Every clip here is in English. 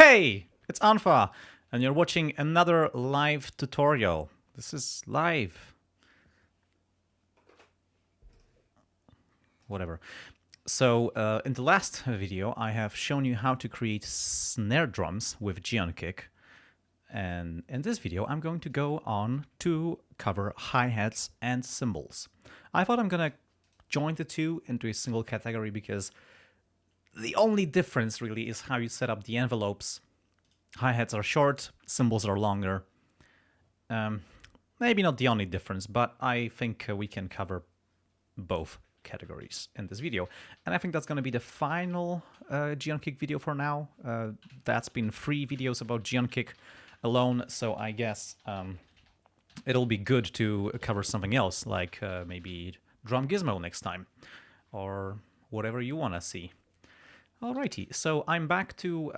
Hey, it's Anfa, and you're watching another live tutorial. This is live. Whatever. So, in the last video, I have shown you how to create snare drums with Geonkick. And in this video, I'm going to go on to cover hi-hats and cymbals. I thought I'm going to join the two into a single category because the only difference really is how you set up the envelopes. Hi-hats are short, cymbals are longer. Maybe not the only difference, but I think we can cover both categories in this video. And I think that's going to be the final Geonkick video for now. That's been 3 videos about Geonkick alone, so I guess it'll be good to cover something else, like maybe Drum Gizmo next time, or whatever you want to see. Alrighty, so I am back to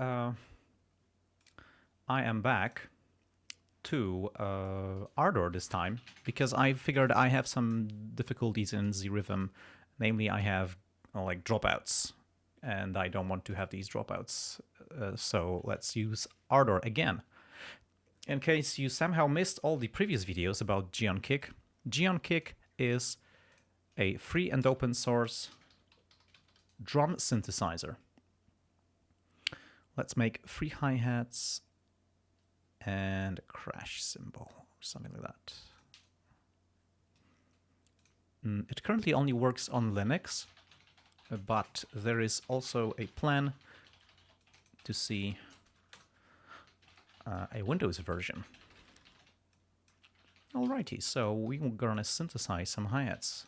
Ardour this time, because I figured I have some difficulties in the rhythm. Namely, I have like dropouts, and I don't want to have these dropouts. So let's use Ardour again. In case you somehow missed all the previous videos about Geonkick, Geonkick is a free and open source drum synthesizer. Let's make 3 hi-hats and a crash cymbal, or something like that. It currently only works on Linux, but there is also a plan to see a Windows version. Alrighty, so we're gonna synthesize some hi-hats.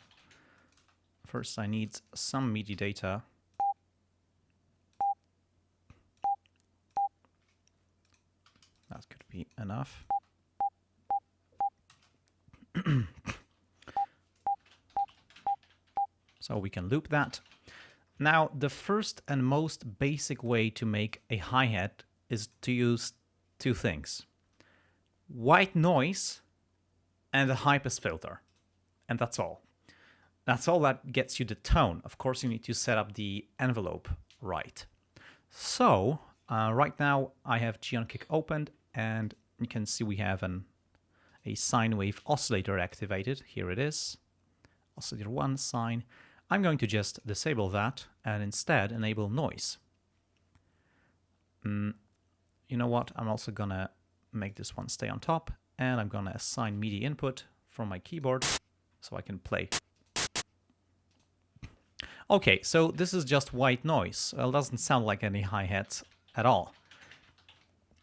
First, I need some MIDI data. That could be enough. So we can loop that. Now, the first and most basic way to make a hi-hat is to use 2 things. White noise and a high-pass filter. And that's all. That's all that gets you the tone. Of course, you need to set up the envelope right. So, right now I have Geonkick opened, and you can see we have a sine wave oscillator activated. Here it is. Oscillator 1 sine. I'm going to just disable that and instead enable noise. You know what? I'm also gonna make this one stay on top, and I'm gonna assign MIDI input from my keyboard so I can play. Okay, so this is just white noise. Well, it doesn't sound like any hi-hats at all.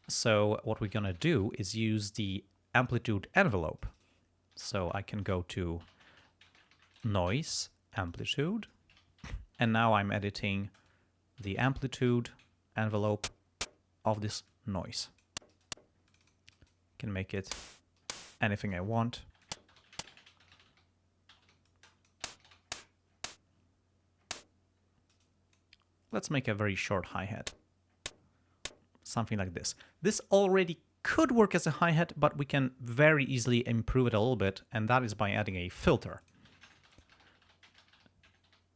So what we're gonna do is use the Amplitude Envelope. So I can go to Noise, Amplitude, and now I'm editing the amplitude envelope of this noise. Can make it anything I want. Let's make a very short hi-hat. Something like this. This already could work as a hi-hat, but we can very easily improve it a little bit, and that is by adding a filter.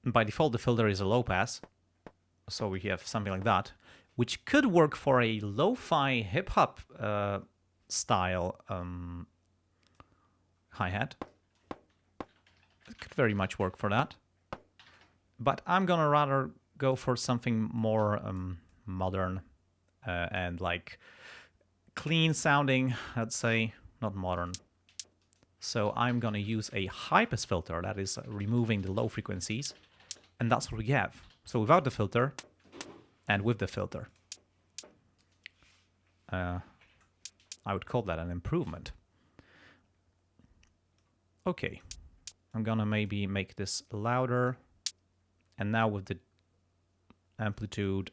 By default, the filter is a low pass, so we have something like that, which could work for a lo-fi hip-hop style hi-hat. It could very much work for that. But I'm gonna rather go for something more modern and like clean sounding, I'd say, not modern. So I'm gonna use a high-pass filter, that is removing the low frequencies, and that's what we have. So without the filter and with the filter. I would call that an improvement. Okay, I'm gonna maybe make this louder, and now with the amplitude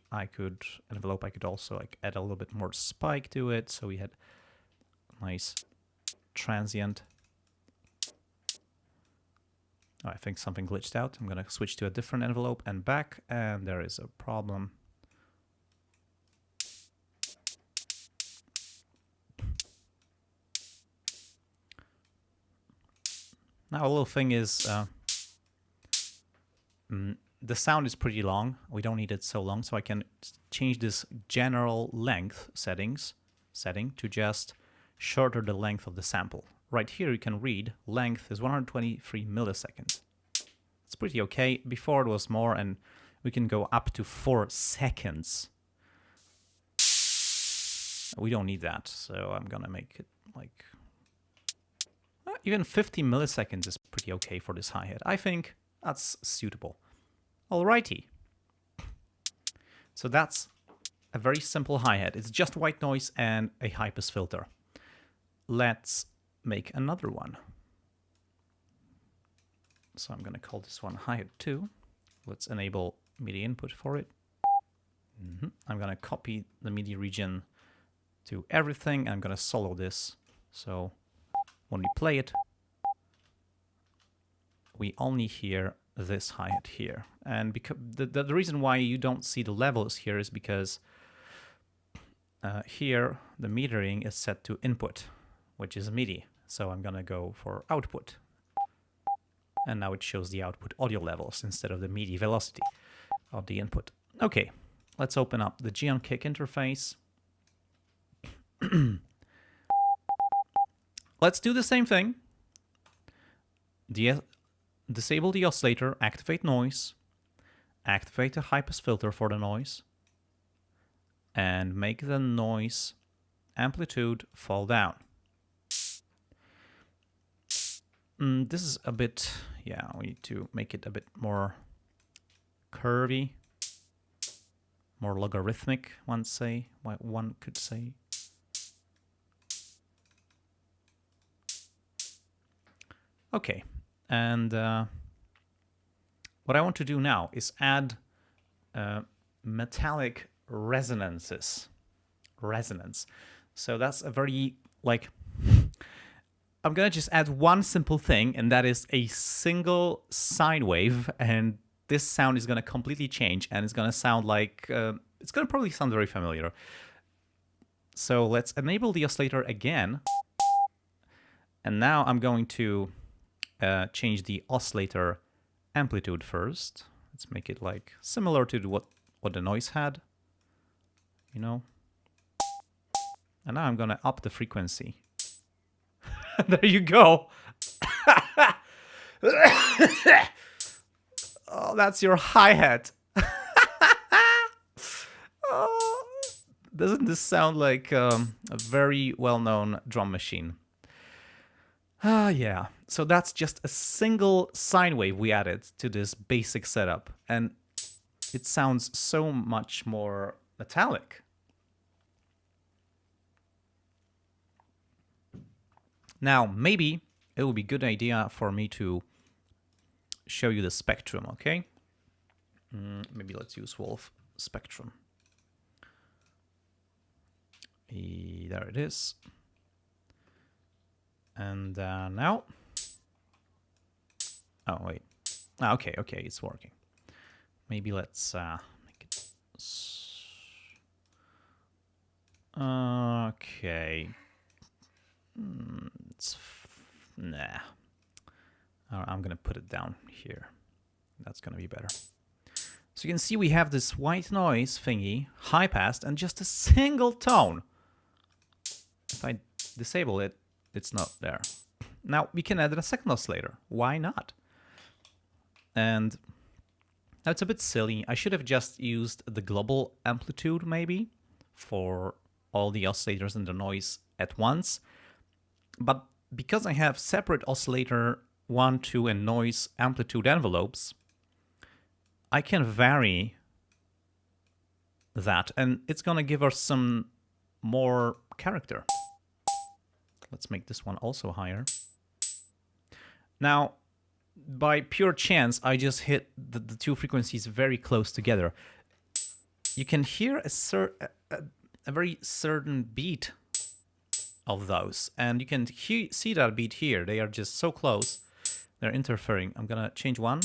envelope, I could also like add a little bit more spike to it, so we had a nice transient. Oh, I think something glitched out. I'm gonna switch to a different envelope and back, and there is a problem. Now a little thing is the sound is pretty long. We don't need it so long, so I can change this general length setting to just shorter the length of the sample. Right here you can read length is 123 milliseconds. It's pretty okay. Before it was more, and we can go up to 4 seconds. We don't need that, so I'm gonna make it like even 50 milliseconds is pretty okay for this hi-hat. I think that's suitable. Alrighty. So that's a very simple hi-hat. It's just white noise and a high-pass filter. Let's make another one. So I'm gonna call this one hi-hat 2. Let's enable MIDI input for it. I'm gonna copy the MIDI region to everything. I'm gonna solo this. So when we play it, we only hear this hi-hat here. And because the reason why you don't see the levels here is because here the metering is set to input, which is MIDI. So I'm gonna go for output. And now it shows the output audio levels instead of the MIDI velocity of the input. Okay, let's open up the Geonkick interface. Let's do the same thing. Disable the oscillator, activate noise, activate the high-pass filter for the noise, and make the noise amplitude fall down. This is a bit, yeah, we need to make it a bit more curvy, more logarithmic, one could say. Okay, and what I want to do now is add metallic resonance. So that's a very, like, I'm gonna just add one simple thing, and that is a single sine wave, and this sound is gonna completely change, and it's gonna sound like, it's gonna probably sound very familiar. So let's enable the oscillator again, and now I'm going to change the oscillator amplitude first. Let's make it like similar to what the noise had, you know. And now I'm gonna up the frequency. There you go. Oh, that's your hi-hat. Oh, doesn't this sound like a very well-known drum machine? Yeah, so that's just a single sine wave we added to this basic setup, and it sounds so much more metallic. Now, maybe it would be a good idea for me to show you the spectrum, okay? Maybe let's use Wolf Spectrum. There it is. And now, oh wait, okay, it's working. Maybe let's make it. Okay, nah. I'm gonna put it down here. That's gonna be better. So you can see we have this white noise thingy, high passed, and just a single tone. If I disable it, it's not there. Now we can add a second oscillator. Why not? And that's a bit silly. I should have just used the global amplitude maybe for all the oscillators and the noise at once. But because I have separate oscillator 1, 2, and noise amplitude envelopes, I can vary that, and it's gonna give us some more character. Let's make this one also higher. Now, by pure chance, I just hit the two frequencies very close together. You can hear a very certain beat of those, and you can see that beat here. They are just so close, they're interfering. I'm gonna change one,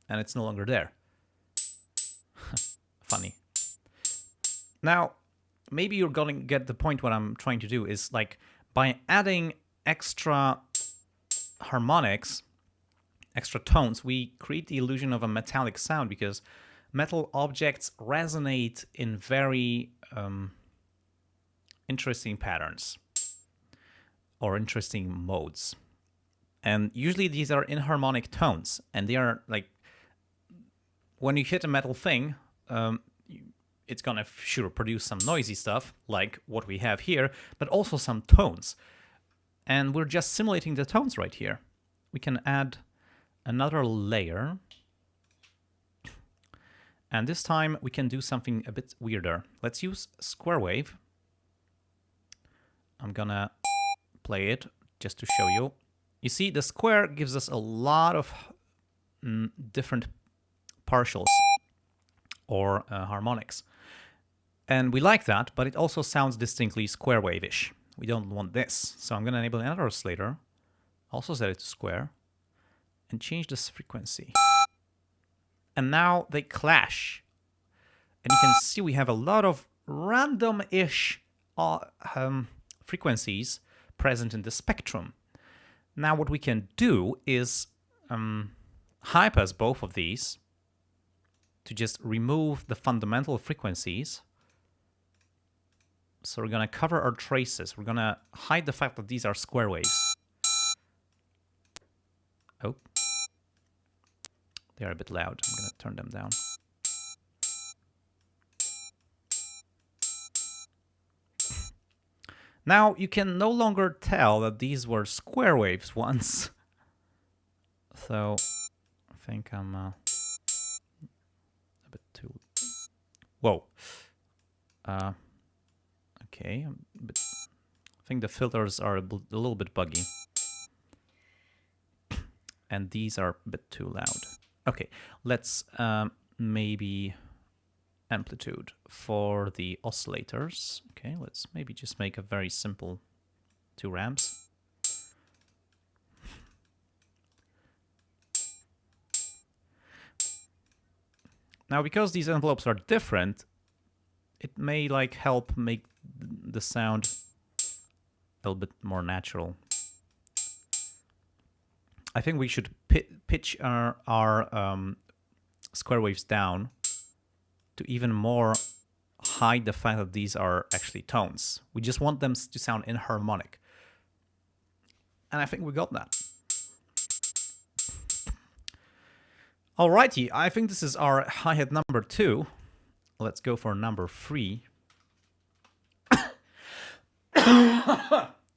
and it's no longer there. Funny. Now, maybe you're gonna get the point. What I'm trying to do is, like, by adding extra harmonics extra tones, we create the illusion of a metallic sound because metal objects resonate in very interesting patterns or interesting modes. And usually these are inharmonic tones, and they are like, when you hit a metal thing, it's gonna sure produce some noisy stuff like what we have here, but also some tones. And we're just simulating the tones right here. We can add another layer. And this time we can do something a bit weirder. Let's use square wave. I'm gonna play it just to show you. You see, the square gives us a lot of different partials or harmonics. And we like that, but it also sounds distinctly square wave-ish. We don't want this. So I'm going to enable another oscillator, also set it to square, and change this frequency. And now they clash. And you can see we have a lot of random-ish frequencies present in the spectrum. Now what we can do is high-pass both of these to just remove the fundamental frequencies. So we're going to cover our traces. We're going to hide the fact that these are square waves. Oh. They are a bit loud. I'm going to turn them down. Now you can no longer tell that these were square waves once. So I think I'm a bit too... Whoa. Okay, but I think the filters are a little bit buggy. And these are a bit too loud. Okay, let's maybe amplitude for the oscillators. Okay, let's maybe just make a very simple 2 ramps. Now, because these envelopes are different, it may like help make the sound a little bit more natural. I think we should pitch our square waves down to even more hide the fact that these are actually tones. We just want them to sound inharmonic. And I think we got that. Alrighty, I think this is our hi-hat number 2. Let's go for number 3.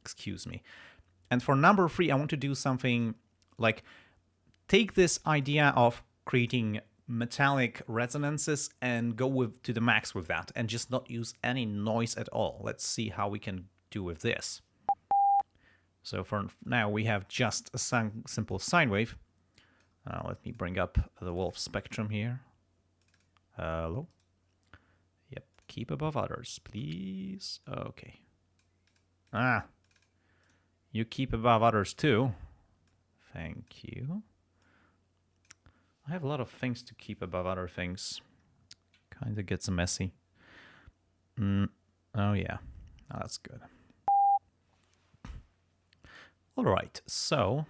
Excuse me. And for number 3, I want to do something like take this idea of creating metallic resonances and go to the max with that and just not use any noise at all. Let's see how we can do with this. So for now, we have just a simple sine wave. Let me bring up the Wolf spectrum here. Hello. Yep, keep above others, please. Okay. You keep above others too. Thank you. I have a lot of things to keep above other things. Kind of gets messy. Oh yeah, that's good. All right, so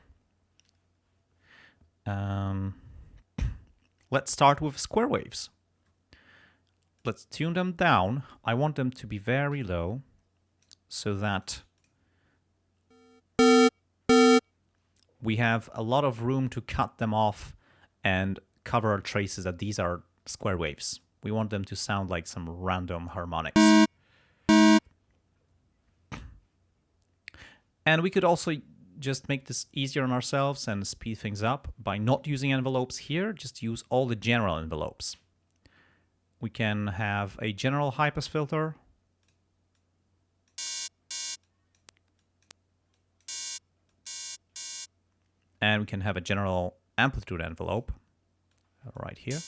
let's start with square waves. Let's tune them down. I want them to be very low so that we have a lot of room to cut them off and cover our traces that these are square waves. We want them to sound like some random harmonics. And we could also just make this easier on ourselves and speed things up by not using envelopes here, just use all the general envelopes. We can have a general high-pass filter. And we can have a general amplitude envelope right here.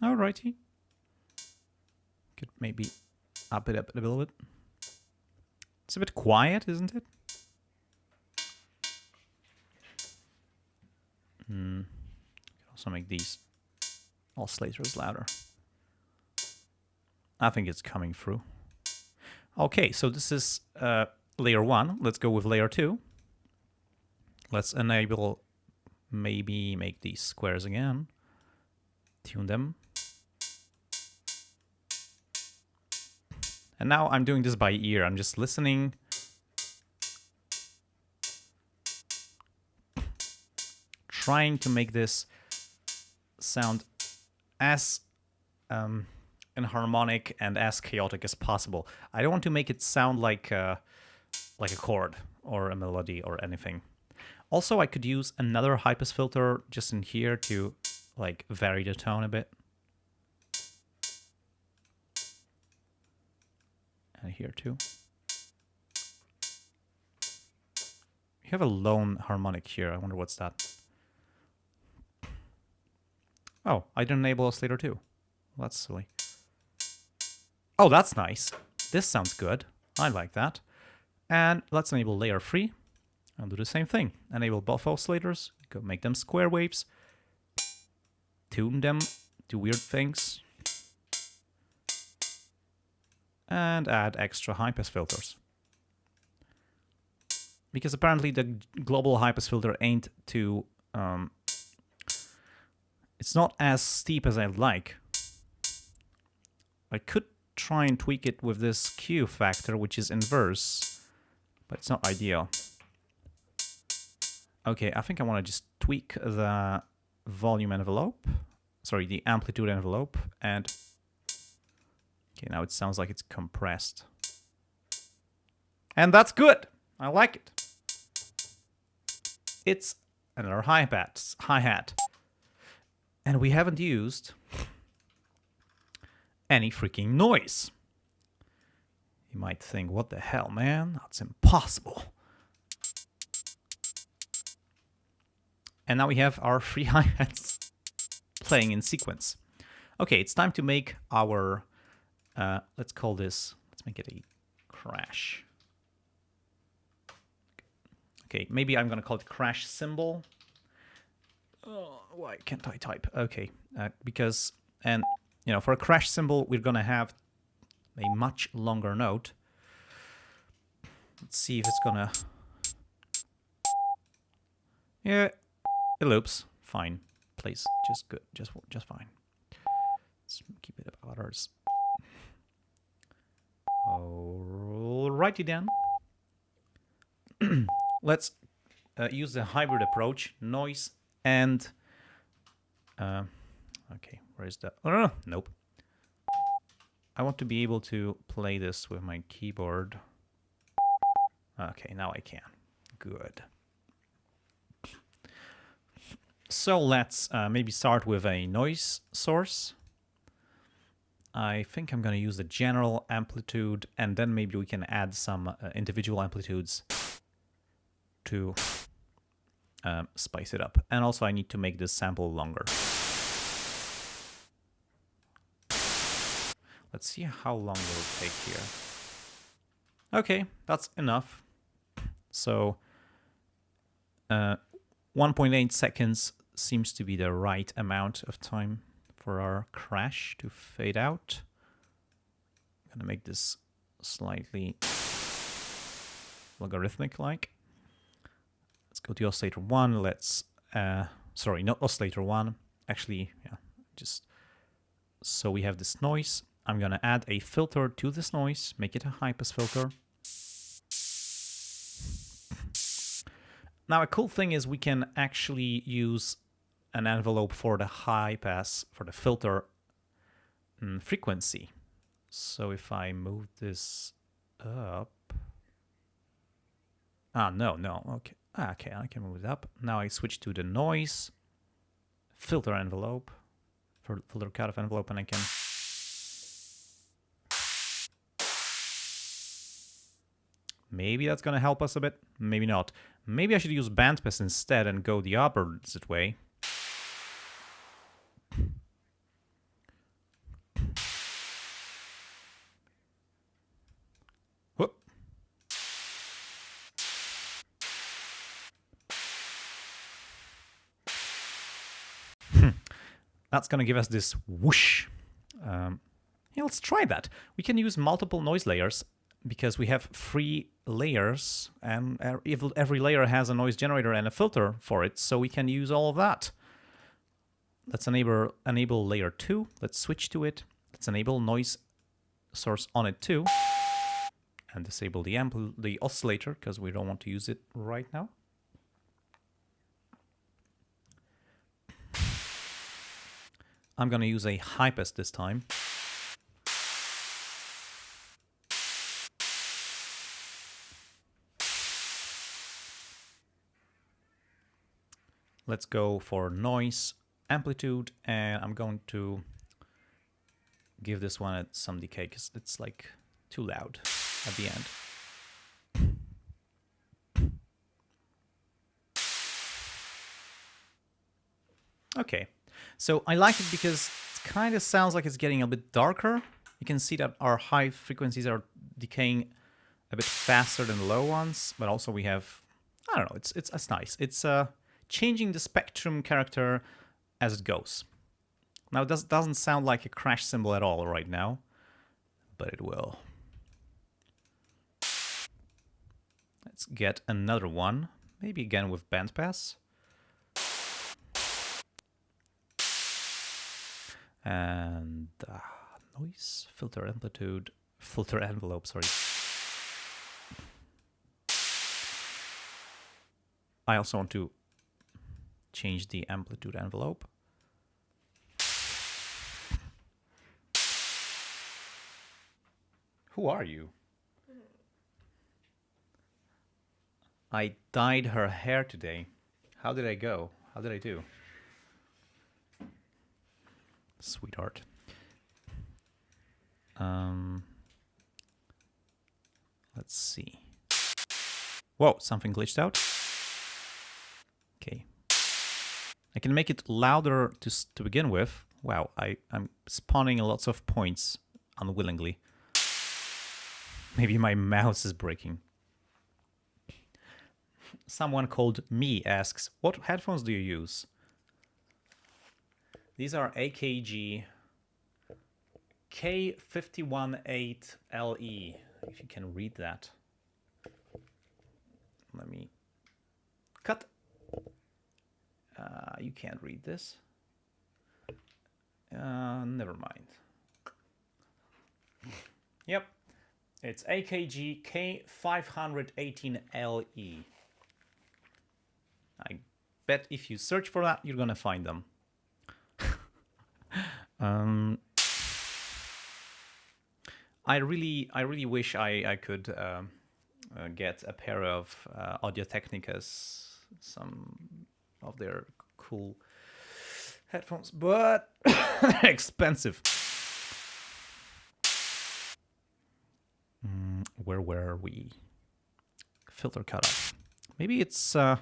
Alrighty. Could maybe up it a little bit. It's a bit quiet, isn't it? Can also make these oscillators louder. I think it's coming through. Okay, so this is layer 1. Let's go with layer 2. Let's enable, maybe make these squares again. Tune them. And now I'm doing this by ear. I'm just listening. Trying to make this sound as enharmonic and as chaotic as possible. I don't want to make it sound like a chord or a melody or anything. Also, I could use another high-pass filter just in here to like vary the tone a bit. And here too. You have a lone harmonic here. I wonder what's that. Oh, I didn't enable oscillator too. Well, that's silly. Oh, that's nice. This sounds good. I like that. And let's enable layer 3 and do the same thing. Enable both oscillators, go make them square waves, tune them to weird things, and add extra high-pass filters. Because apparently the global high-pass filter ain't too... it's not as steep as I'd like. I could try and tweak it with this Q factor, which is inverse, but it's not ideal. Okay, I think I want to just tweak the volume envelope. Sorry, the amplitude envelope. And okay, now it sounds like it's compressed. And that's good. I like it. It's another hi-hat. And we haven't used any freaking noise. You might think, what the hell, man? That's impossible. And now we have our 3 hi-hats playing in sequence. Okay, it's time to make our, let's call this, let's make it a crash. Okay, maybe I'm going to call it crash cymbal. Oh, why can't I type? Okay, because, and you know, for a crash cymbal, we're going to have a much longer note. Let's see if it's going to... Yeah, it loops. Fine. Plays just good. Just fine. Let's keep it about ours. Alrighty then. Let's use the hybrid approach. Noise and... okay, where is that? Oh, nope. I want to be able to play this with my keyboard. Okay, now I can. Good. So let's maybe start with a noise source. I think I'm going to use the general amplitude, and then maybe we can add some individual amplitudes to spice it up. And also I need to make this sample longer. Let's see how long it will take here. Okay, that's enough. So 1.8 seconds seems to be the right amount of time for our crash to fade out. I'm gonna make this slightly logarithmic-like. Let's go to oscillator 1. Let's, sorry, not oscillator 1. Actually, yeah, just so we have this noise. I'm gonna add a filter to this noise, make it a high-pass filter. Now, a cool thing is we can actually use an envelope for the high-pass, for the filter frequency. So if I move this up... no, okay. Okay, I can move it up. Now I switch to the noise, filter envelope, filter cutoff envelope, and I can... Maybe that's going to help us a bit. Maybe not. Maybe I should use bandpass instead and go the opposite way. Whoop. That's going to give us this whoosh. Yeah, let's try that. We can use multiple noise layers because we have 3 layers, and every layer has a noise generator and a filter for it, so we can use all of that. Let's enable layer 2. Let's switch to it. Let's enable noise source on it too, and disable the oscillator because we don't want to use it right now. I'm going to use a high pass this time. Let's go for noise, amplitude, and I'm going to give this one some decay because it's like too loud at the end. Okay, so I like it because it kind of sounds like it's getting a bit darker. You can see that our high frequencies are decaying a bit faster than the low ones, but also we have, I don't know, it's nice. It's changing the spectrum character as it goes. Now, it doesn't sound like a crash cymbal at all right now, but it will. Let's get another one, maybe again with bandpass. And noise, filter amplitude, filter envelope, sorry. I also want to change the amplitude envelope. Who are you? I dyed her hair today. How did I go? How did I do? Sweetheart. Let's see. Whoa, something glitched out. Okay. I can make it louder to begin with. Wow, I'm spawning lots of points unwillingly. Maybe my mouse is breaking. Someone called me asks, what headphones do you use? These are AKG K518LE, if you can read that. Let me cut. You can't read this. Never mind. Yep. It's AKG K518LE. I bet if you search for that, you're gonna find them. I really wish I could get a pair of Audio-Technicas, some of their cool headphones, but they're expensive. Where were we? Filter cutoff. Maybe it's okay.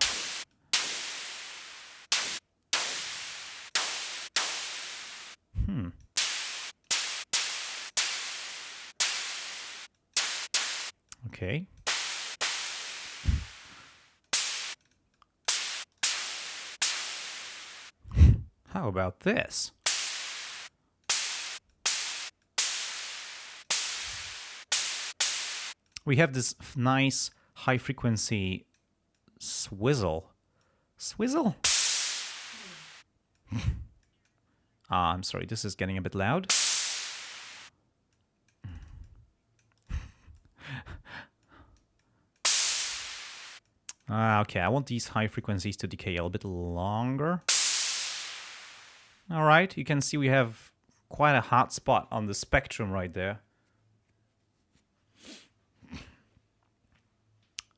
How about this? We have this nice high frequency swizzle. Swizzle? I'm sorry, this is getting a bit loud. Okay, I want these high frequencies to decay a little bit longer. All right, you can see we have quite a hot spot on the spectrum right there.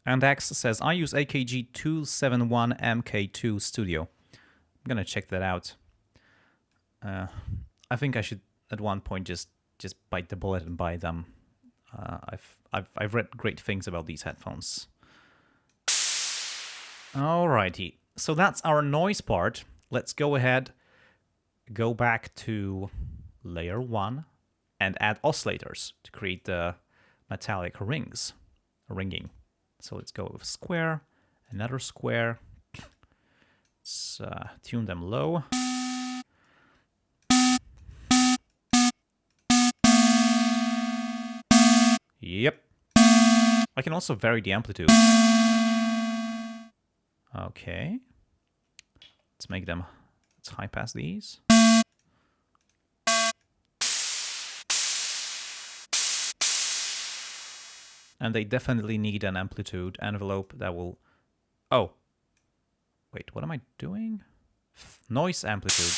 And X says, I use AKG 271MK2 Studio. I'm gonna check that out. I think I should at one point just bite the bullet and buy them. I've read great things about these headphones. Alrighty, so that's our noise part. Let's go ahead, go back to layer 1 and add oscillators to create the metallic ringing. So let's go with square, another square. Let's tune them low. Yep. I can also vary the amplitude. Okay. Let's make them, let's high pass these. And they definitely need an amplitude envelope that will... Oh. Wait, what am I doing? Noise amplitude.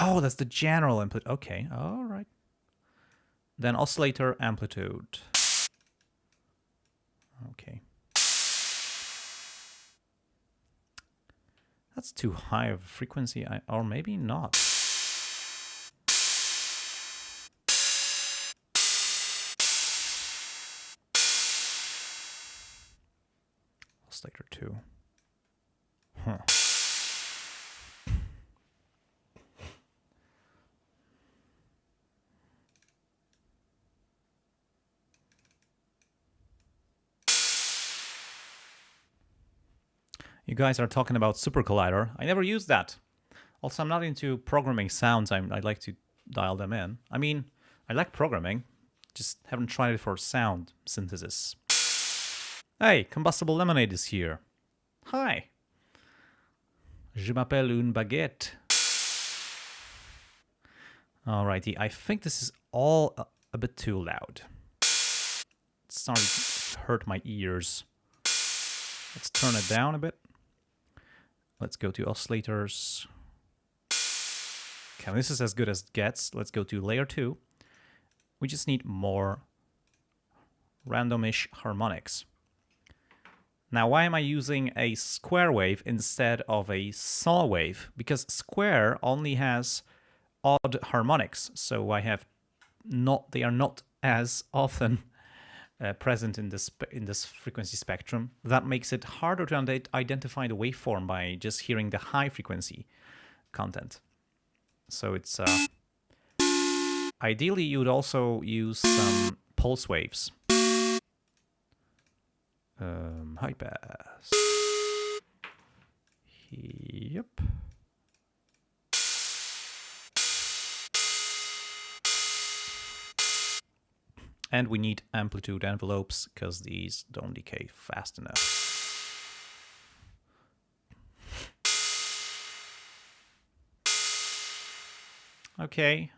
Oh, that's the general amplitude. Okay, all right. Then oscillator amplitude. Okay. That's too high of a frequency, or maybe not. Oscillator 2. Huh. You guys are talking about Super Collider. I never used that. Also, I'm not into programming sounds. I like to dial them in. I mean, I like programming, just haven't tried it for sound synthesis. Hey, Combustible Lemonade is here. Hi. Je m'appelle une baguette. Alrighty, I think this is all a bit too loud. It's starting to hurt my ears. Let's turn it down a bit. Let's go to oscillators. Okay, this is as good as it gets. Let's go to layer 2. We just need more randomish harmonics. Now, why am I using a square wave instead of a saw wave? Because square only has odd harmonics, so I have not. They are not as often present in this frequency spectrum. That makes it harder to identify the waveform by just hearing the high frequency content. So it's ideally you would also use some pulse waves. High pass. Yep. And we need amplitude envelopes because these don't decay fast enough. Okay.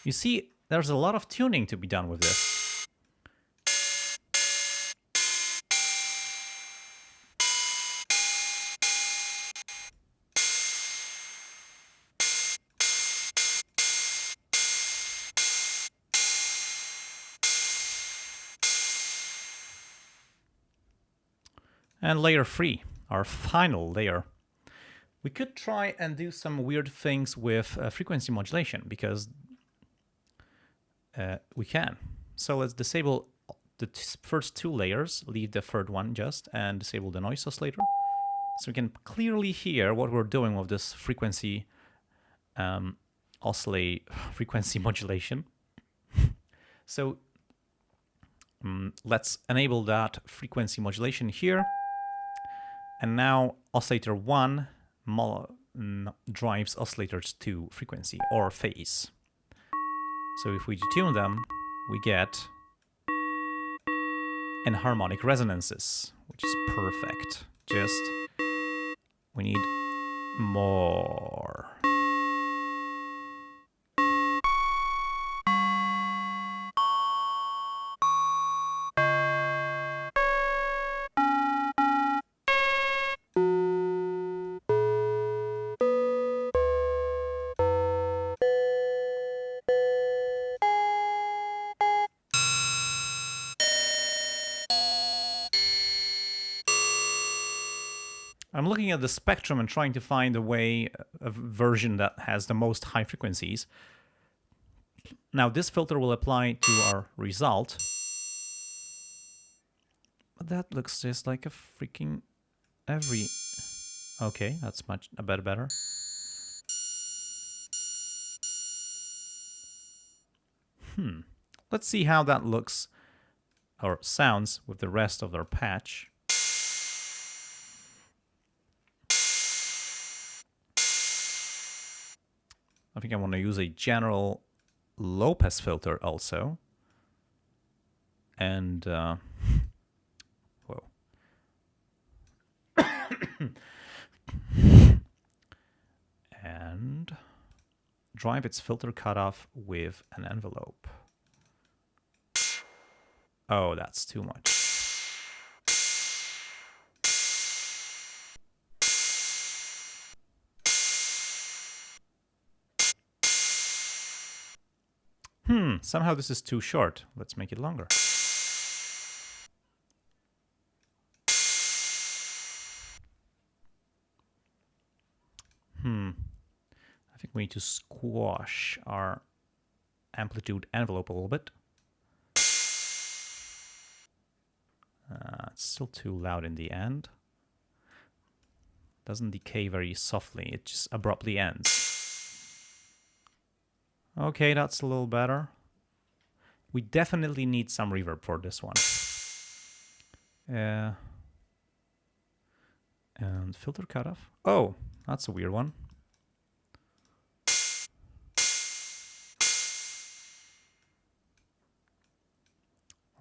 You see, there's a lot of tuning to be done with this. And layer 3, our final layer. We could try and do some weird things with frequency modulation because we can. So let's disable the first 2 layers, leave the third one just, and disable the noise oscillator. So we can clearly hear what we're doing with this frequency frequency modulation. So let's enable that frequency modulation here. And now oscillator 1 drives oscillators to frequency or phase. So if we detune them, we get enharmonic resonances, which is perfect. Just, we need more. I'm looking at the spectrum and trying to find a version that has the most high frequencies. Now this filter will apply to our result. But that looks just like a freaking Okay, that's much a bit better. Let's see how that looks or sounds with the rest of our patch. I think I want to use a general low pass filter also. And whoa. And drive its filter cutoff with an envelope. Oh, that's too much. Somehow this is too short. Let's make it longer. I think we need to squash our amplitude envelope a little bit. It's still too loud in the end. Doesn't decay very softly, it just abruptly ends. Okay, that's a little better. We definitely need some reverb for this one. And filter cutoff. Oh, that's a weird one.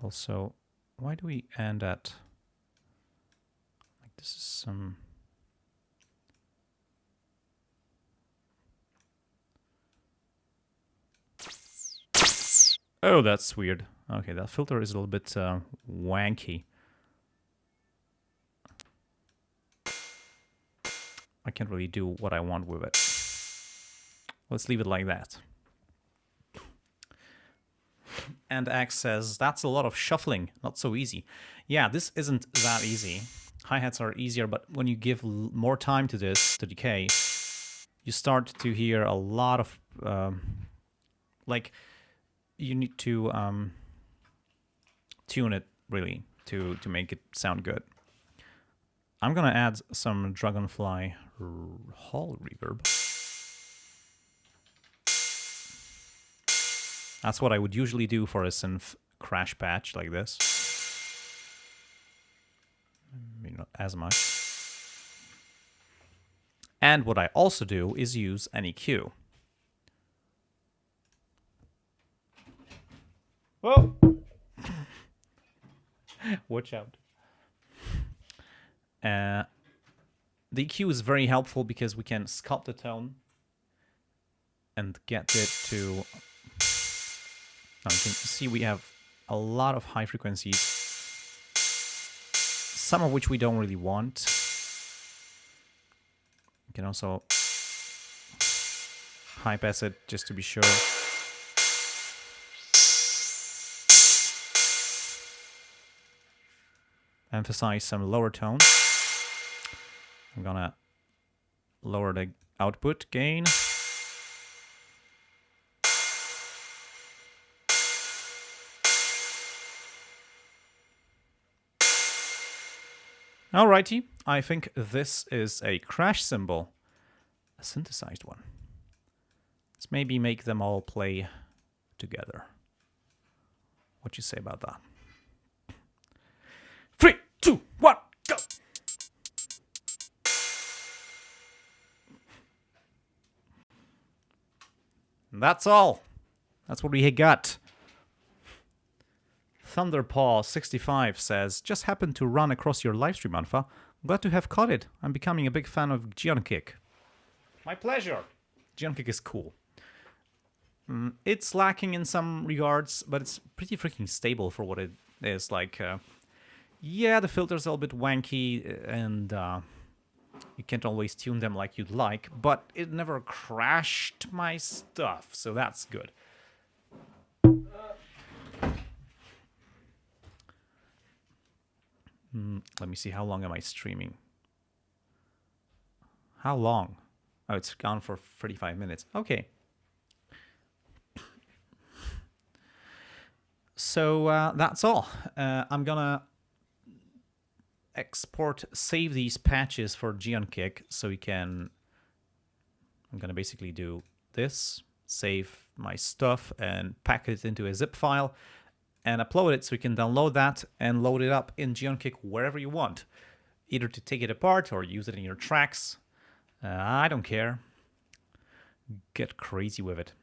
Also, why do we end at... Like this is some... Oh, that's weird. Okay, that filter is a little bit wanky. I can't really do what I want with it. Let's leave it like that. And X says, that's a lot of shuffling, not so easy. Yeah, this isn't that easy. Hi-hats are easier, but when you give more time to this, to decay, you start to hear a lot of... like, you need to tune it, really, to make it sound good. I'm gonna add some Dragonfly hall reverb. That's what I would usually do for a synth crash patch like this. Maybe not as much. And what I also do is use an EQ. Whoa! Watch out. The EQ is very helpful because we can sculpt the tone and get it to... Now you can see we have a lot of high frequencies, some of which we don't really want. You can also high pass it just to be sure. Emphasize some lower tones. I'm gonna lower the output gain. Alrighty, I think this is a crash cymbal, a synthesized one. Let's maybe make them all play together. What you say about that? 3, 2, 1, go! And that's all. That's what we got. Thunderpaw65 says, just happened to run across your livestream, Alpha. Glad to have caught it. I'm becoming a big fan of Geonkick. My pleasure. Geonkick is cool. It's lacking in some regards, but it's pretty freaking stable for what it is. Like, yeah, the filters are a little bit wanky, and you can't always tune them like you'd like, but it never crashed my stuff, so that's good. Let me see, how long am I streaming? How long? Oh, it's gone for 35 minutes. Okay. So that's all. I'm gonna save these patches for Geonkick so we can... I'm gonna basically do this, save my stuff and pack it into a zip file and upload it so you can download that and load it up in Geonkick wherever you want, either to take it apart or use it in your tracks. I don't care. Get crazy with it.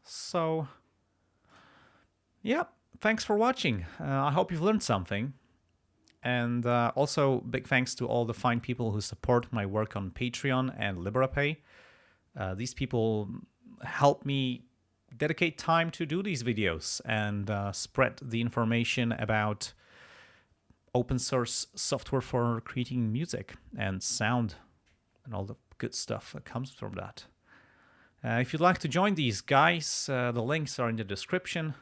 So, yeah, thanks for watching. I hope you've learned something. And also, big thanks to all the fine people who support my work on Patreon and Liberapay. These people help me dedicate time to do these videos and spread the information about open source software for creating music and sound and all the good stuff that comes from that. If you'd like to join these guys, the links are in the description,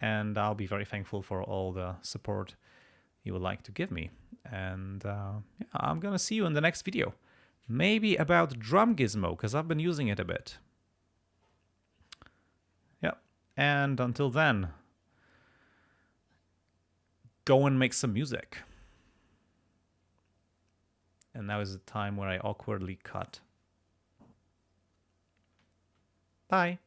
and I'll be very thankful for all the support you would like to give me. And yeah, I'm gonna see you in the next video. Maybe about Drum Gizmo, because I've been using it a bit. Yeah, and until then, go and make some music. And now is the time where I awkwardly cut. Bye.